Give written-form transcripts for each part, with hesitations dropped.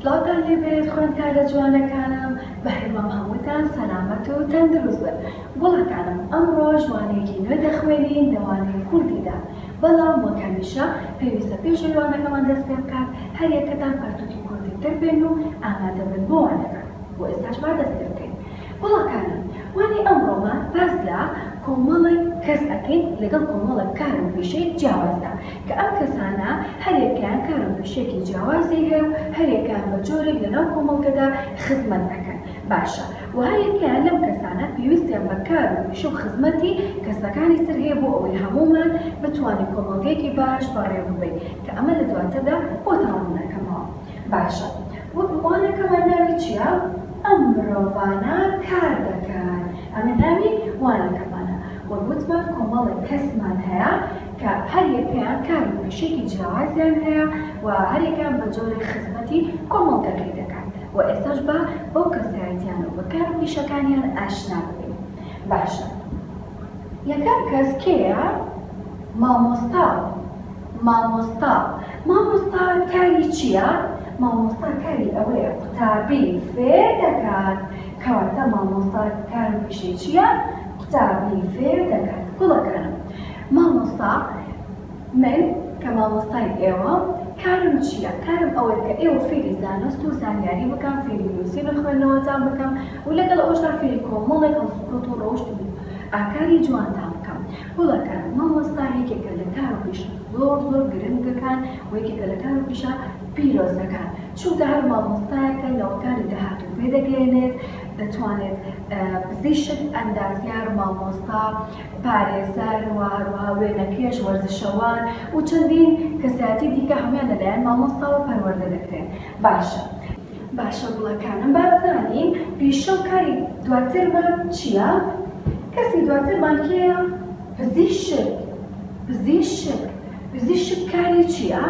سڵاتان لێبێت خوێندکارە جوانەکانم بە هەرمام هەمووتان سەلامەت و تەندروست بن. وڵاتانم ئەمڕۆ جوانێکی نوێ دەخوێنین لەوانەی کوردیدا، بەڵام وەک هەمیشە پێویستە پێش وانەکەمان دەست پێ بکات هەر یەکەتان پەرتووکی کوردی دەربێن و ئامادە بن بۆ وانەکان. بۆ ئێستاش با دەست پێ بکەین. وڵاتانم وانی ئەمڕۆمان باس لە کۆمەڵێک کەس ئەکەین لەگەڵ کۆمەڵێک کار و پیشەی جیاوازدا کە ئەم کەسانە هەرێکیان کار و پیشێکی جیاوازی هەیە و هەرێکیان بە جۆرێک لەناو کۆمەڵگەدا خزمەت دەکەن. باشە و هەرێکیان لەم کەسانە پێویستیان بە کار و پیشە و خزمەتی کەسەکانی تر هەیە بۆ ئەوەی هەموومان بتوانین کۆمەڵگەیەکی باش بەڕێوە ببین کە ئەمە لە دواتردا بۆ تاوانەکەمەوە. باشە وەک وانەکەمان ناوی چییە؟ ئەم مرۆڤانە کار دەکەن. ئەمە ناوی وانەکەمانە. وەک وتمان کۆمەڵێک کەسمان هەیە کە هەر یەکیان کار و پیشێکی جیاوازیان هەیە و هەرێکیان بە جۆرێک خزمەتی کۆمەڵگەکەی دەکەن. و ئێستاش بە بەو کەسایەتیان و بە کار و پیشەکانیان ئاشنا ببین. باشە یەکەم کەس کێیە؟ مامۆستا. مامۆستا کاری چییە؟ مامۆستا کاری ئەوەیە قوتابی فێر دەکات. کەواتە مامۆستا کار و پیشەی چییە؟ قوتابی فێر دەکات. گوڵەکانم مامۆستا من کە مامۆستای ئێوە کارم چییە؟ کارم ئەوەیە کە ئێوە فێری زانست و زانیاری بکەم، فێری نووسی خوێندنەوەتان بکەم و لەگەڵ ئەوەشدا فێری کۆمەڵێک هەڵسوکەوت و ڕۆشت و ئاکاری جوانتان بکەم. گوڵەکانم مامۆستا یەکێکە لە کار و پیشە زۆر گرنگەکان و یەکێکە لە کار و پیشە پیرۆزەکان. چونکە هەر مامۆستایەکە لەوەکانی داهاتوو پێدەگەێنێت، دەتوانێت پزیشک، ئەندازیار، مامۆستا، پارێزەر و هەروەها وێنەکێش، وەرزشەوان و چەندین کەسایەتی دیکە هەمویان لەلایەن مامۆستاوە پەروەردە دەکرێن. باشە گوڵەکانم با بزانین پیشە و کاری دواترمان چییە؟ کەسی دواترمان کێیە؟ پزیشک کاری چییە؟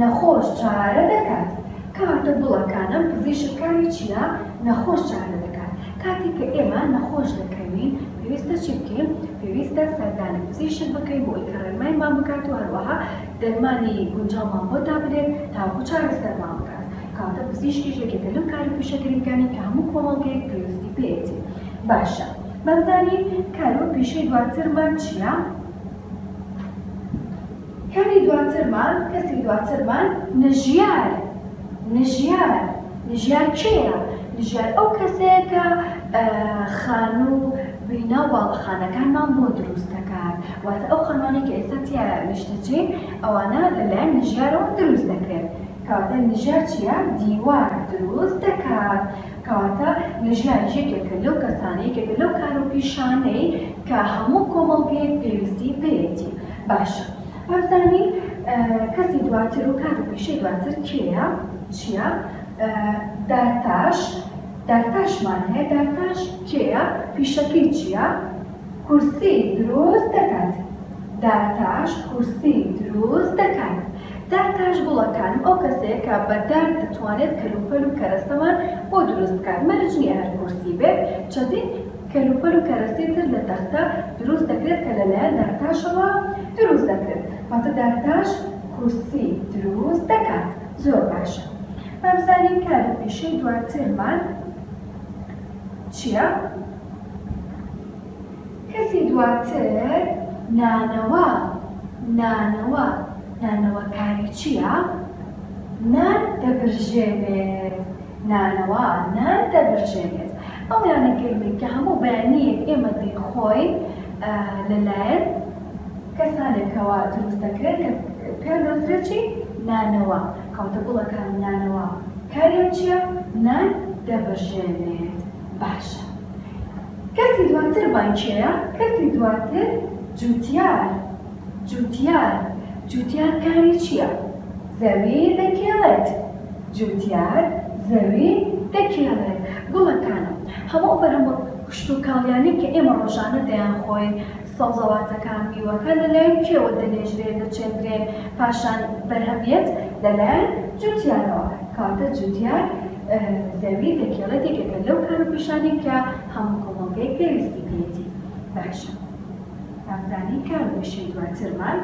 نەخۆش چارە دەکات. کاتە گوڵەکانم پزیشک کاری چییە؟ نەخۆش چارە دەکات. کاتی کە ئێمە نەخۆش دەکەوین پێویستە چی بکەین؟ پێویستە سەردانی پزیشک بکەین بۆ ئەوەی کە ڕێنماییمان بکات و هەروەها دەرمانی گونجاومان بۆدا بدرێت تاوەکو چارەسەرمان بکات. کاتە پزیشکیش یەکێکە لەم کار و پیشە گرنگەکانی کە هەموو کۆمەڵگەیەک پێویستی پێیەتی. باشە بەزانین کار و پیشەی دواترمان چییە؟ کاری دواترمان، کەسی دواترمان نەژیار کێیە؟ نەژیار ئەو کەسەیە کە خان و بینە و باڵەخانەکانمان بۆ دروست دەکات. واتە ئەو خانوانەی کە ئێستا تیایە نیشتەجێ ئەوانە لەلایەن نەژیارەوە دروست دەکرێت. کەواتە نەژیار چییە؟ دیوار دروست دەکات. کەواتە نەژیار یەکێکە لەو کەسانەی یەکێکە لەو کار و پیشانەی کە هەموو کۆمەڵگەیەک پێویستی پێیەتی. باشە بزانین کەسی دواتر و کار و پیشەی دواتر کێیە؟ چییە؟ دارتاشمان هەیە. دارتاش کێیە؟ پیشەکەی چییە؟ کورسی دروست دەکات. دارتاش کورسی دروست دەکات. دارتاش گوڵەکانم ئەو کەسەیە کە بە دار دەتوانێت کەلوپەل و کەرەستەمان بۆ دروست بکات. مەرج نییە هەر کورسی بێت، چەندین کەلوپەل و کەرەستی تر لە تەختە دروست دەکرێت کە لەلایەن دارتاشەوە دروست دەکرێت. واتە دارتاش کورسی دروست دەکات. زۆر باشە. با بزانین کار و پیشەی دواترمان چییە؟ کەسی دواتر نانەوە کاری چییە؟ نان دەبرژێنێت. نان دەبرژێنێت. ئەو نانەگەرمەی کە هەموو بەیانیەک ئێمە دەیخۆین لەلایەن کەسانێکەوە دروست دەکرێت کە پێیان دەوترێت چی؟ نانەوە. کەواتە گوڵەکان نانەوە کاریان چییە؟ نان دەبرژێنێت. باشە. کەسی دواترمان کێیە؟ کەسی دواتر جوتیار کاری چییە؟ زەوی دەکێڵێت. جوتیار زەوی دەکێڵێت. گوڵەکانم هەموو بەرهەمە کشت و کاڵیانی کە ئێمە ڕۆژانە دەیانخۆین سەوزەواتەکان میوەکان لەلایەن کێوە دەنێژرێت دەچێندرێن پاشان بەرهەمیێت لەلایەن جوتیارەوە. کاتە جوتیار زەوی دەکێڵێت یەکێکە لەو کار و پیشانەی کە هەموو کۆمەڵگەیەک پێویستی پێیەتی. باشە بازانین کار و پیشەی دواترمان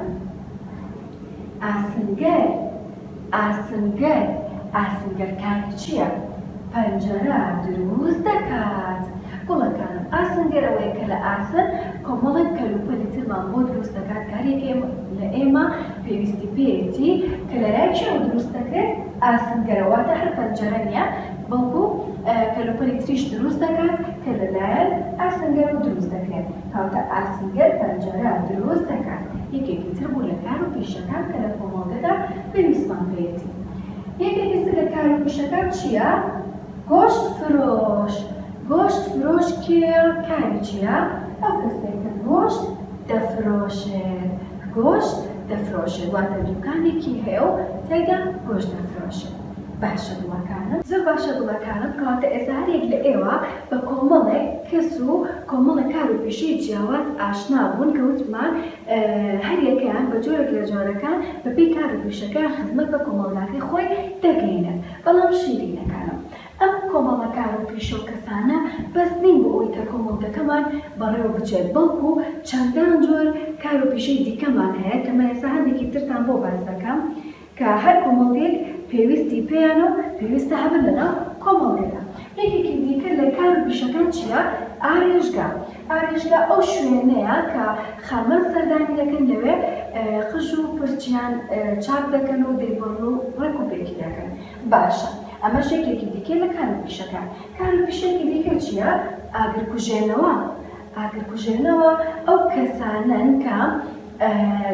ئاسنگەر ئاسنگەرەکانی چییە؟ پەنجەرە دروست دەکات. گوڵەکانم ئاسنگەر ئەوەیە کە لە ئاسن کۆمەڵێک کەلوپەلی ترمان بۆ دروست دەکات کارێک لە ئێمە پێویستی پێیەتی کە لە لای چێوە دروست دەکرێت ئاسنگەرەواتە هەر پەنجەرە نییە بەڵکو کەلوپەلی تریش دروست دەکات کە لەلایەن ئاسنگەر و دروست دەکرێت. کەواتە ئاسنگەر پەنجەرە دروست دەکات. یەکێکی تر بوو لە کار و پیشەکان کە لە کۆمەڵگەدا پێویستمان پێیەتی. یەکێکی تر لە کار و پیشەکان چییە؟ گۆشت فرۆش. گۆشت فرۆش کێ؟ کاری چییە؟ ئەو کەسێک کە گۆشت دەفرۆشێت. گۆشت دەفرۆشێت واتە دوکانێکی هەیە و تێیدا گۆشت دەفرۆشێت. باشە گوڵەکانم، زۆر باشە گوڵەکانم، کەواتە ئێزارێک لە ئێوە بە کۆمەڵێک کەس و کۆمەڵێک کار و پیشەی جیاواز ئاشنا بوون کە وتمان هەر یەکەیان بە جۆرێک لە جۆرەکان بەپێی کار و پیشەکان خزمەت بە کۆمەڵگاکەی خۆی دەگەینێت. بەڵام شیرینەکانم، ئەم کۆمەڵە کار و پیشە و کەسانە بەس نین بۆ ئەوەی کە کۆمەڵگەکەمان بەڕێوە بچێت، بەڵکو چەندان جۆر کار و پیشەی دیکەمان هەیە کە من ئێستا هەندێکی ترتان بۆ باس دەکەم کە هەر کۆمەڵگەیەک پێویستی پێیان و پێویستە هەبن لەناو کۆمەڵگەدا. یەکێکی دیکە لە کار و پیشەکان چییە؟ ئارێژگا. ئارێژگا ئەو شوێنەیە کە خەمە سەردانی دەکەن لەوێ قژ و پرچیان چاک دەکەن و دەیبڕن و ڕێک و پێکی دەکەن. باشە، ئەمەش یەکێکی دیکە لە کار و پیشەکان. کار و پیشەیەکی دیکە چییە؟ ئاگرکوژێنەوە. ئاگرکوژێنەوە ئەو کەسانن کە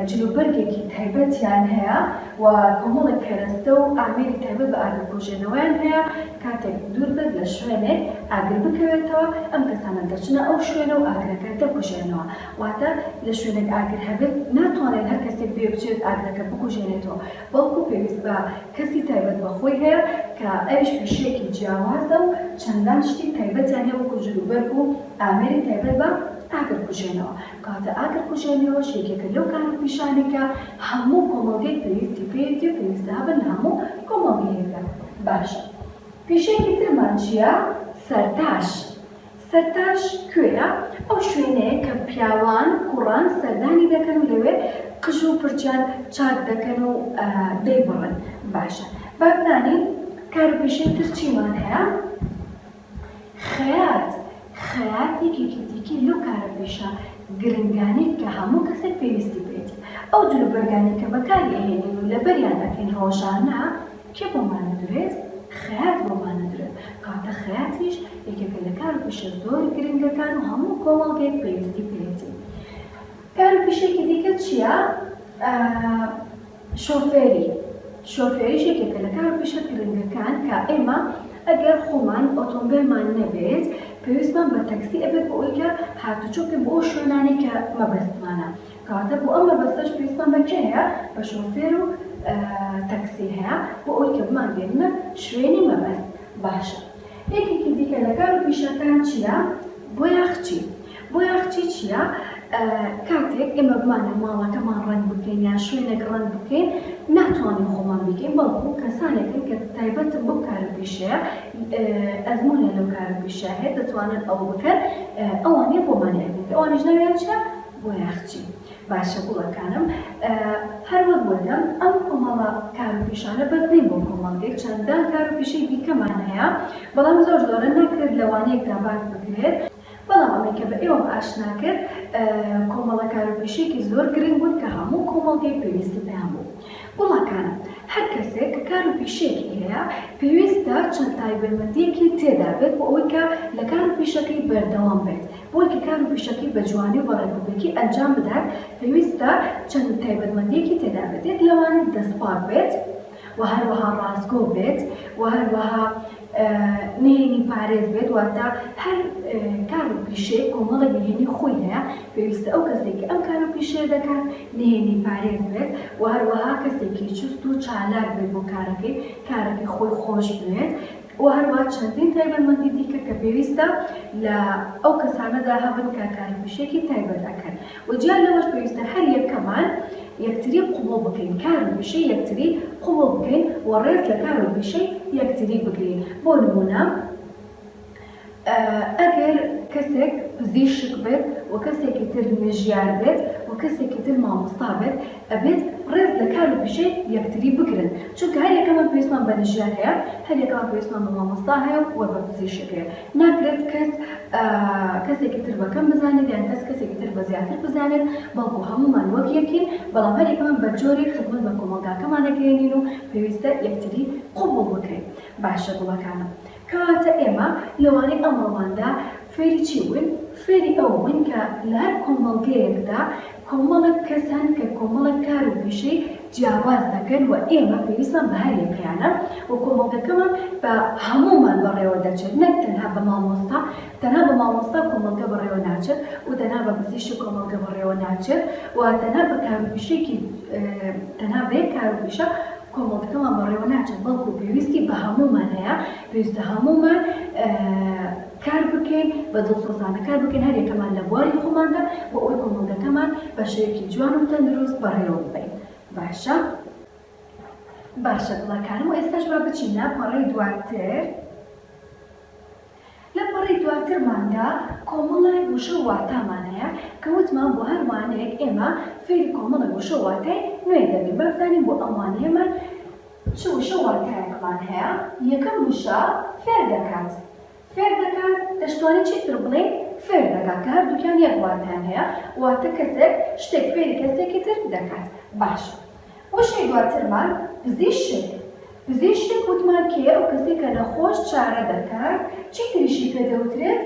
جلوبەرگێکی تایبەتیان هەیە و کۆمەڵێک کەرەستە و ئامێری تایبەت بە ئاگرکوژێنەوەیان هەیە. کاتێک دوور بێت لە شوێنێک ئاگر بکەوێتەوە، ئەم کەسانە دەچنە ئەو شوێنە و ئاگرەکە دەکوژێنەوە. واتە لە شوێنێک ئاگر هەبێت ناتوانێت هەر کەسێک بێ بچێت ئاگرەکە بکوژێنێتەوە، بەڵکو پێویست بە کەسی تایبەت بەخۆی هەیە کە ئەویش پیشەیەکی جیاوازە و چەندان شتی تایبەتیان هەیە وەکو جلوبەرگ و ئامێری تایبەت بە ئاگرکوژێنەوە. کاتە ئاگرکوژێنەوەش یەکێکە لەو کار و پیشانێکە هەموو کۆمەڵگەیەک پێویستی پێیەتی و پێویستە هەبن لە هەموو کۆمەڵگەیەکدا. باشە، پیشەیەکی ترمان چییە؟ سەرتاش. سەرتاش کوێیە؟ ئەو شوێنەیە کە پیاوان کوڕان سەردانی دەکەن و لەوێ قژ و پرچیان چاک دەکەن و دەیبڕن. باشە، بابزانین کار و پیشەی تر چیمان هەیە؟ خەیات. خەیات یەکێکی دیکە لەو کارە پیشە گرنگانەی کە هەموو کەسێک پێویستی بێت. ئەو جلوبەرگانەی کە بەکاری ئەهێنین و لەبەریان دەکەین ڕۆژانە کێ بۆمانە دروێت؟ خەیات بۆمانە دروێت. کاتە خەیاتیش یەکێکە لە کار و پیشە زۆر گرنگەکان و هەموو کۆمەڵگەیەک پێویستی پێێتی. کار و پیشێکی دیکە چییە؟ شۆفێری. شۆفێریش یەکێکە لە کار و پیشە گرنگەکان کە ئێمە ئەگەر خۆمان ئۆتۆمبیلمان نەبێت پێویستمان بە تەکسی ئەبێت بۆ ئەوەی کە هاتوچۆکن بۆ شوێنانی کە مەبەستمانە. کەواتە بۆ ئەم مەبەستەش پێویستمان بە کێ هەیە؟ بە شۆفێر و تەکسی هەیە بۆ ئەوەی کە بمانگەێنمە شوێنی مەبەست. باشە، یەکێکی دیکە لە کار و پیشەکان چییە؟ بۆ یاخچی. بۆ یاخچی چییە؟ کاتێک ئێمە بمانە ماڵەکەمان ڕەنگ بکەین یان شوێنێک ڕەنگ بکەین ناتوانین خۆمان بکەین، بەڵکو کەسانێکن کە تایبەتن بۆ کار و پیشەیە ئەزموونیان لەو کار و پیشە هەیە دەتوانن ئەوە بکەن، ئەوانەیە بۆمان ئەبێت. ئەوانیش ناویان چییە؟ بۆ یاخچی. باشە گوڵەکانم، هەروەک وەدەم ئەم کۆمەڵە کار و پیشانە بەس نین بۆ کۆمەڵگەیەک، چەندان کار و پیشەی دیکەمان هەیە، بەڵام زۆر زۆرە ناکرێت لەوانەیەکدا باس بکرێت. بەڵام ئەمەی کە بە ئێوەم ئاشنا کرد کۆمەڵە کار و پیشەیەکی زۆر گرنگ بوون کە هەموو کۆمەڵگەیەک پێویستی پێیان بوو. وڵاکانم، هەر کەسێک کە کار و پیشەیەکی هەیە پێویستە چەند تایبەتمەندیەکی تێدا بێت بۆ ئەوەی کە لە کار و پیشەکەی بەردەوام بێت. بۆ ئەوەی کە کار و پیشەکەی بە جوانی و بەڕێوەبێکی ئەنجام بدات پێویستە چەند تایبەتمەندیەکی تێدا بێت. یەک لەوانە دەستپاک بێت و هەروەها ڕاستگۆ بێت و هەروەها نهێنی پارێز بێت. واتە هەر کار و پیشەیە کۆمەڵێک نهێنی خۆی هەیە، پێویستە ئەو کەسێکی ئەم کار و پیشەیە دەکات نهێنی پارێز بێت و هەروەها کەسێکی چوست و چالاک بێت بۆ کارەکەی خۆی خۆش بێت و هەروەها چەندین تایبەتمەندی دیکە کە پێویستە لە ئەو کەسانەدا هەبن کە کار و پیشەیەکی تایبەت دەکەن. و جیان لەوەش پێویستە هەر یەکەمان یەکتری قوبوڵ بکەین، کار و پیشەی یەکتری قوبوڵ بکەین و ڕێز لە کار و پیشەی یەکتری بگرین. بۆ نمونە ئەگەر کەسێک پزیشک بێت و کەسێکی تر نژیار بێت و کەسێکی تر مامۆستا بێت ئەبێت ڕێز لە کار و پیشەی یەکتری بگرن چونکە هەر یەکەمان پێویستمان بە نژیار هەیە هەر یەکەمان پێویستمان بە مامۆستا هەیە و بە پزیشک هەیە ناکرێت کەسێکی تر بەکەم بزانێت یان کەسێکی تر بە زیاتر بزانێت بەڵکو هەموومان وەک یەکین بەڵام هەر یەکەمان بە جۆری خزمەت بە کۆمەڵگاکەمان دەگەێنین و پێویستە یەکتری قوبوڵ بکەین باشە گوڵەکانم کەواتە ئێمە لەوانەی ئەمڕۆماندا فێری چی بووین؟ فێری ئەوە بووین کە لە هەر کۆمەڵگەیەکدا کۆمەڵێک کەسان کە کۆمەڵێک کار و پیشەی جیاواز دەکەن و ئێمە پێویستمان بە هەر یەکیانە و کۆمەڵگەکەمان بە هەموومان بەڕێوە دەچێت نەک تەنها بە مامۆستا تەنها بە مامۆستا کۆمەڵگە بەڕێوە ناچێت و تەنها بە پزیشک کۆمەڵگە بەڕێوە ناچێت و تەنها بە کار و پیشێکی تەنها بە یەک کار و پیشە کۆمەڵگەکەمان بەڕێوە ناچێت بەڵکو پێویستی بە هەموومان هەیە پێویستە هەموومان کار بکەین بە دڵسۆزانە کار بکەین هەر یەکەمان لە بواری خۆماندا بۆ ئەوەی کۆمەڵگەکەمان بە شێوەیەکی جوان و تەندروست بەڕێوە ببەین باشە گوڵەکانم و ئێستاش با بچینە پەڕەی دواتر لە پەڕەی دواترماندا کۆمەڵێک وشە و واتامان هەیە کە وتمان بۆ هەر وانەیەک ئێمە فێری کۆمەڵێک وشە و واتای نوێ دەبین بەزانین بۆ ئەم وانەیەمان چ وشە و واتایەکمان هەیە یەکەم وشە فێر دەکات فێر دەکات دەشتوانێت چیتر بڵێ فێر دەکات کە هەردووکیان یەک واتیان هەیە واتە کەسێک شتێک فێری کەسێکی تر دەکات باشە وشەی دواترمان پزیشک وتمان کێ ئەو کەسێک کە نەخۆش چارە دەکات چی تریشی پێ دەوترێت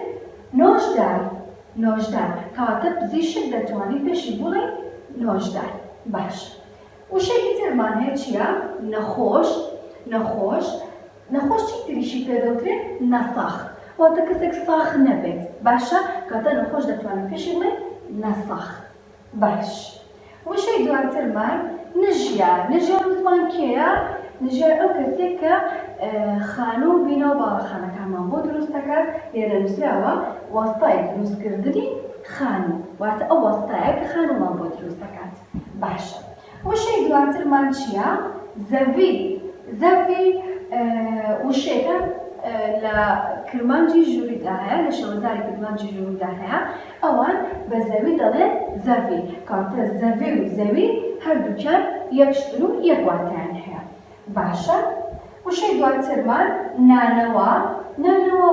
نۆژدار کەواتە پزیشک دەتوانێت پێشی بڵێ نۆژدار باش وشەیەکی ترمان هەیە چییە؟ نەخۆش چی تریشی پێ دەوترێت؟ نەساخ واتە کەسێک ساخ نەبێت باشە کەواتە نەخۆش دەتوانێت پێشی بڵێ نەساخ باش وشەی دواترمان نژیار وتمان کێیە؟ نژیار ئەو کەسێک کە خانە و بینە و باڵەخانەکانمان بۆ دروست دەکات لێرە نووسراوە وەستای دروستکردنی خانوو واتە ئەو وەستایە کە خانوومان بۆ دروست دەکات باشە وشەی دواترمان چییە؟ زەڤی وشەیەکە لە کرمانجی ژووریدا هەیە لە شەوەزاری کرمانجی ژووریدا هەیە ئەوان بە زەوی دەڵێن زەڤی کەواتە زەڤی و زەوی هەردووکیان یەک شتن و یەک واتیان هەیە باشە وشەی دواترمان نانەوە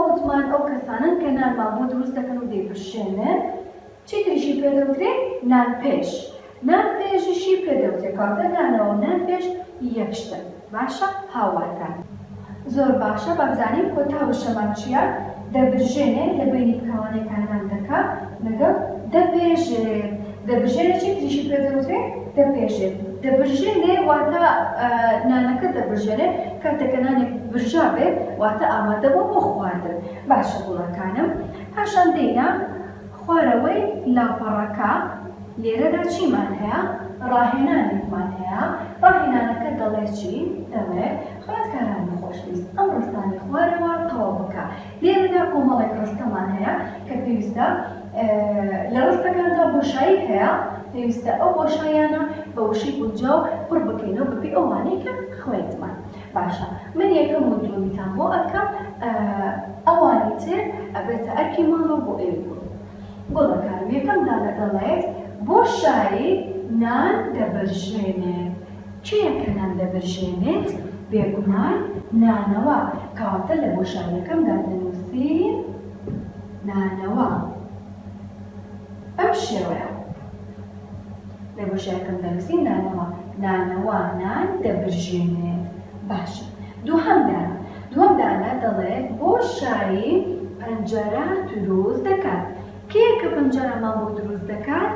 وتمان ئەو کەسانن کە نانمان بۆ دروست دەکەن و دەیپشێنن چی تریشی پێ دەوترێت؟ نانپێژیشی پێ دەوترێت کەواتە نانەوە و نانپێژ یەک شتن باشە هاواتان زۆر باشە بەبزانین کۆتا وشەمان چییە؟ دەبرژێنێت لە بینی بکەوانەکانمان دەکات لەگەڵ دەبرژێنێت چی تریشی پێ دەوترێت؟ دەبرژێنێ واتە نانەکە دەبرژێنێت کاتێککە نانێک برژا بێت واتە ئامادە بۆ خواردن باشە گوڵەکانم پاشان دێنا خوارەوەی لاپەڕەکە لێرەدا چیمان هەیە؟ ڕاهێنانێکمان هەیە ڕاهێنانەکە دەڵێ چی؟ دەڵێت خوێندکاران خۆشویست ئەم ڕستانی خوارەوە تەواو بکە لێرەدا کۆمەڵێک ڕستەمان هەیە کە پێویستە لە ڕستەکاندا بۆشایی هەیە پێویستە ئەو بۆشایانە بە وشەی گونجاو پڕ بکەینەوە بەپێ ئەوانەی کە خوێندمان باشە من یەکەم و دووەمیتان بۆ ئەکەم ئەوانی تر ئەبێتە ئەرکی ماڵەوە بۆ ئێوە گوڵەکانم یەکەم دانە دەڵێت بۆشایی نان دەبرژێنێت کێیە کە نان دەبرژێنێت؟ بێگومان نانەوە کەواتە لە بۆشاییەکەمدا دەنووسین نانەوە ئەم شێوەیە لە بۆشاییەکەم دەنووسین نانەوە نان دەبرژێنێت باشە دووهەم دانە دەڵێت بۆشایی پەنجەرە دروست دەکات کێیە کە پەنجەرەمان بۆ دروست دەکات؟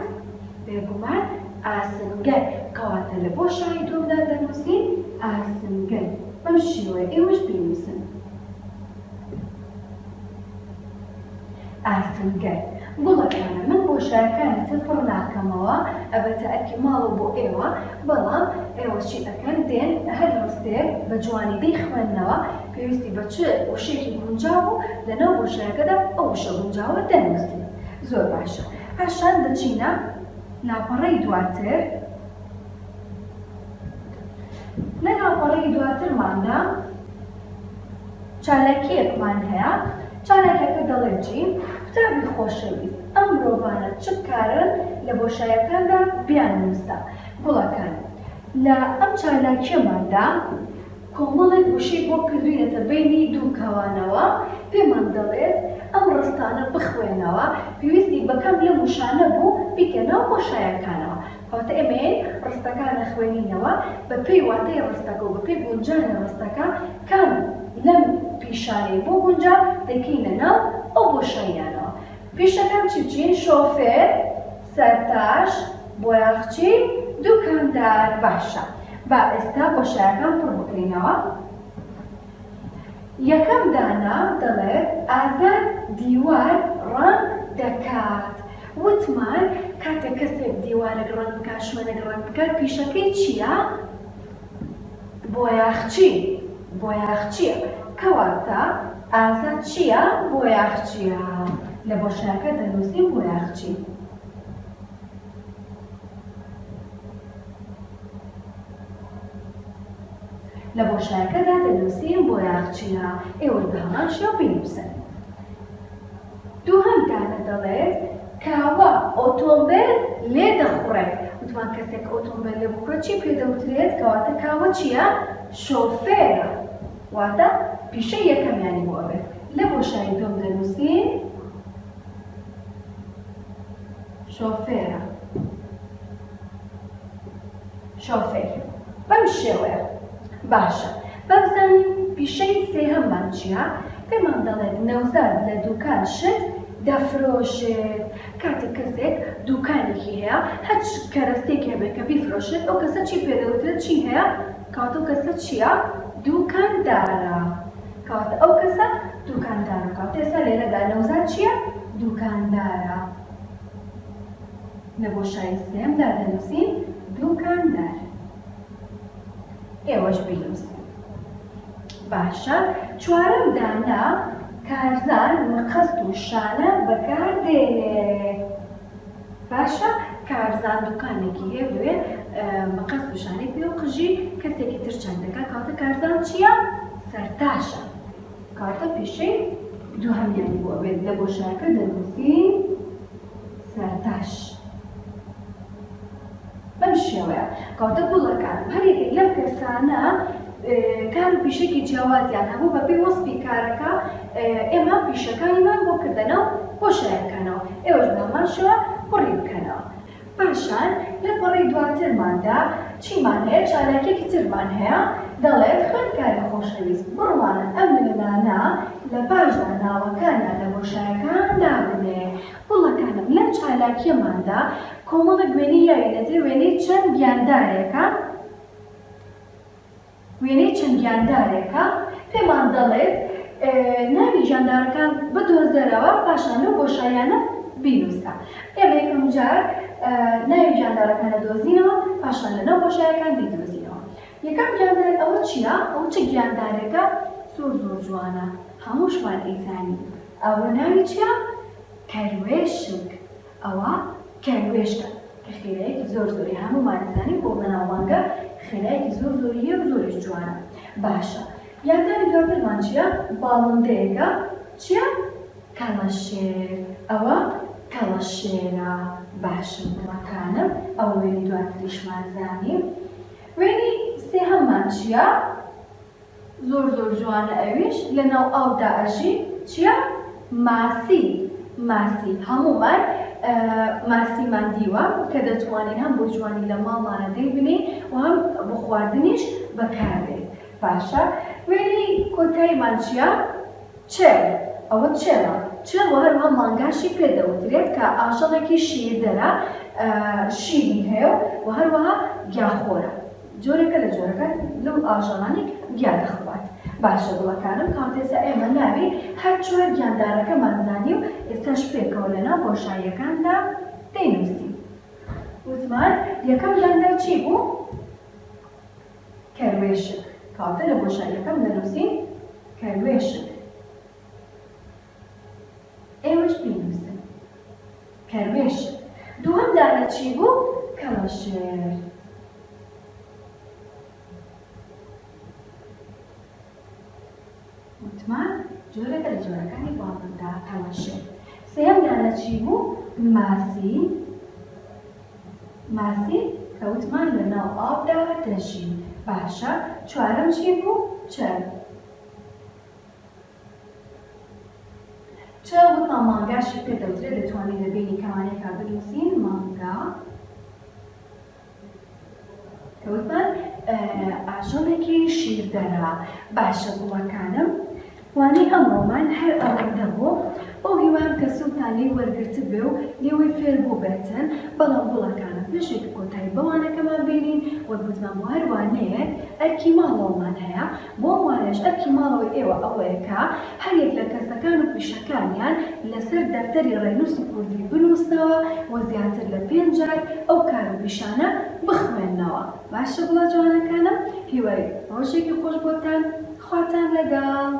بێگومان ئاسنگەر کەواتە لە بۆشایی دووەمدا دەنووسین ئاسنگەر بەم شێوەیە ئێوەش بنووسن ئاسنگەر گوڵەکانە من بۆشایەکانتر پڕ ناکەمەوە ئەبێتە ئەرکی ماڵەوە بۆ ئێوە بەڵام ئێوە چی ئەەکەن دێن هەر ڕستێک بە جوانی دەیخوێندنەوە پێویستی بە چ وشەیەکی گونجاو بوو لەناو بۆشایەکەدا ئەو وشە گونجاوە دەنووسین زۆر باشە پاشان دەچینە لاپەڕەی دواتر لە لاپەڕەی دواترماندا چالاکیەکمان هەیە چارەکەکە دەڵێت چی؟ قوتابی خۆشەویست ئەم مرۆڤانە چ کارن لە بۆشاییەکاندا بیانووسە. گوڵەکان لە ئەم چالاکیەماندا کۆمەڵێک وشەی بۆ کردوینەتە بینی دوو کەوانەوە پێمان دەڵێت ئەم ڕستانە بخوێنەوە پێویستی بەکەم لە وشانە بوو بیکەنەوە بۆشاییەکانەوە. کەواتە ئێمە ڕستەکانە خوێنینەوە بە پێی واتای ڕستەکە و بە پێی گونجانی ڕستەکە کام لەم پیشانەی بۆ گونجاو دەکەینە ناو ئەو بۆشاییانەوە. پیشەکان چی بچین؟ شۆفێر، سەرتاش، بۆیاغچی، دوکاندار. باشە، با ئێستا بۆشاییەکان پڕ بکەینەوە. یەکەم دانا دەڵێت ئازاد دیوار ڕەنگ دەکات. وتمان کاتێک کەسێک دیوارێک ڕەنگ بکات، شوێنێک ڕەنگ بکات، پیشەکەی چییە؟ بۆیاغچی. بۆیاغچیە. کەواتە ئازاد چییە؟ بۆیاغچیە. لە بۆشاییەکە دەنووسین بۆیاغچی. لە بۆشاییەکەدا دەنووسین بۆیاغچیە. ئێوە بە هەمان شێوە بنووسن. دووهەم دانە دەڵێت کاوە ئۆتۆمبیل لێ دەخوڕێت. وتمان کەسێک ئۆتۆمبیل لێ بخورێت چی پێ دەوترێت؟ کەواتە کاوە چییە؟ شۆفێرە. واتە پیشەی یەکەمیانی بۆ بێت. لە بۆشایی دوم دەنووسین شۆفێرە. شۆفێر. بەم شێوەیە. باشە، بەبزانین پیشەی سێهەممان چییە؟ پێمان دەڵێت نەوزاد لە دوکان شت دەفرۆشێت. کاتێک کەسێک دوکانێکی هەیە هەچ کەرەستێکی هەبێت کە بیفرۆشێت، ئەو کەسە چی پێدەوترێت؟ چی هەیە؟ کەواتە ئەو کەسە چییە؟ دوکاندارە. کەواتە ئەو کەسە دوکاندارە. کەواتە ئێستا لێرەدا نەوزاد چییە؟ دوکاندارە. لە بۆشایی سێهەمدا دەنووسین دوکاندار. ئێوەش بنووسن. باشە، چوارەم دانا کارزان مەقەست و شانە بەکاردێنێت. باشە، کارزان دوکانێکی هەیە لەوێ مەقەست و شانێک پێ و قژی کەسێکی تر چەند دەکات. کەواتە کارزان چییە؟ سەرتاشە. کەواتە پیشەی دووهەمیانی بۆ بێت. لە بۆشاییەکە دەنووسین سەرتاش. بەم شێوەیە. کەواتە گوڵەکان هەر یەکێک لەم کەسانە کار و پیشێکی جیاوازیان هەبوو بە پێی وەسفی کارەکە ئێمە پیشەکانیمان بۆ کردنەوە بۆشاییەکانەوە. ئێوەش بە هەمان شێوە پڕی بکەنەوە. پاشان لە پەڕی دواترماندا چیمان هەیە؟ چالاکیێکی ترمان هەیە. دەڵێت خوێندکاری خۆشەویست بڕوانە ئەم منانە لە پاشدا ناوەکانیان لە بۆشاییەکان دابنێ. گوڵەکانم لەم چالاکیەماندا کۆمەڵێک وێنەی یاوێنێتێ. وێنەی چەند گیاندارێکە. وێنەی چەند گیاندارێکە. پێمان دەڵێت ناوی گیاندارەکان بدۆزەرەوە پاشان لەو بۆشاییانە بینووسە. ئێمە یەکەم جار ناوی گیاندارەکانە دۆزینەوە پاشان لەناو بۆشاییەکان بیدۆزینەوە. یەکەم گیاندار ئەوە چییە؟ ئەو چ گیاندارێکە؟ زۆر جوانە، هەمووشمان ئەیزانی. ئەوە ناوی چییە؟ کەروێشک. ئەوە کەروێشکە کە خێرایەکی زۆر زۆری هەموومان دەزانین بۆ بەناوبانگە خێرایەکی زۆر زۆریە و زۆریش جوانە. باشە، گیانداری دواترمان چییە؟ باڵندەیەکە. چییە؟ کەڵەشێر. ئەوە کەڵەشێرە. باشە گوڵەکانم، ئەوە وێنی دواتریشمان زانیم. وێنی سێهەممان چییە؟ زۆر جوانە ئەویش لەناو ئاودا ئەژی. چییە؟ ماسی. ماسی. هەموومان ماسیمان دیوە کە دەتوانین هەم بۆ جوانی لە ماڵمانە دەیبنین و هەم بۆ خواردنیش بەکاربێت. باشە، وێنی کۆتاییمان چییە؟ چێڵ. ئەوە چێڵە. چێڵ هەروەها مانگاشی پێدەوترێت کە ئاژەڵێکی شیردەرە، شیری هەیە و هەروەها گیاخۆرە. جۆرێکە لە جۆرەکە لەو ئاژەڵانی گیا دەخوات. باشە گوڵەکانم، کەواتە ئێستا ئێمە ناوی هەر چوار گیاندارەکەمان زانی و ئێستاش پێکەوە لەناو بۆشاییەکاندا دەینووسین. وتمان یەکەم گیاندار چی بوو؟ کەروێشک. کەواتە لە بۆشاییەکەم دەنووسین کەروێشک. ئێوەش بینووسن کەروێشک. دووهەم دانە چی بوو؟ کەڵەشێر. وتمان جۆرەکە لە جۆرەکانی باڵندە تەماشێ. سێهەم دانە چی بوو؟ ماسی کە وتمان لەناو ئاودا دەژی. باشە، چوارەم چی بوو؟ چرگ. چرا وتمان مانگاشی پێ دەوترێت دەتوانین لە بینی کەوانێکا بنووسین مانگا. کە وتمان ئاژەڵێکی شیردەرە. باشە گوڵەکانم، وانەی ئەمڕۆمان هەر ئەوەندە بوو. بۆ هیوام کە سوودتان لێی وەرگرت بێ و لێوەی فێر بوو بێتن. بەڵام گوڵەکانم پێشێکی کۆتایی بەوانەکەمان بینین وەرگوتمان بۆ هەر وانەیەک ئەرکی ماڵەوەمان هەیە. بۆ وانەش ئەرکی ماڵەوەی ئێوە ئەوەیە کە هەرێک لە کەسەکان و پیشەکانیان لەسەر دەفتەری ڕێنووسی کوردی بنووسنەوە و زیاتر لە 5 جار ئەو کار و پیشانە بخوێننەوە. باشە گوڵە جوانەکانم، هیوای ڕۆژێکی خۆش بۆتان، خواتان لەگەڵ.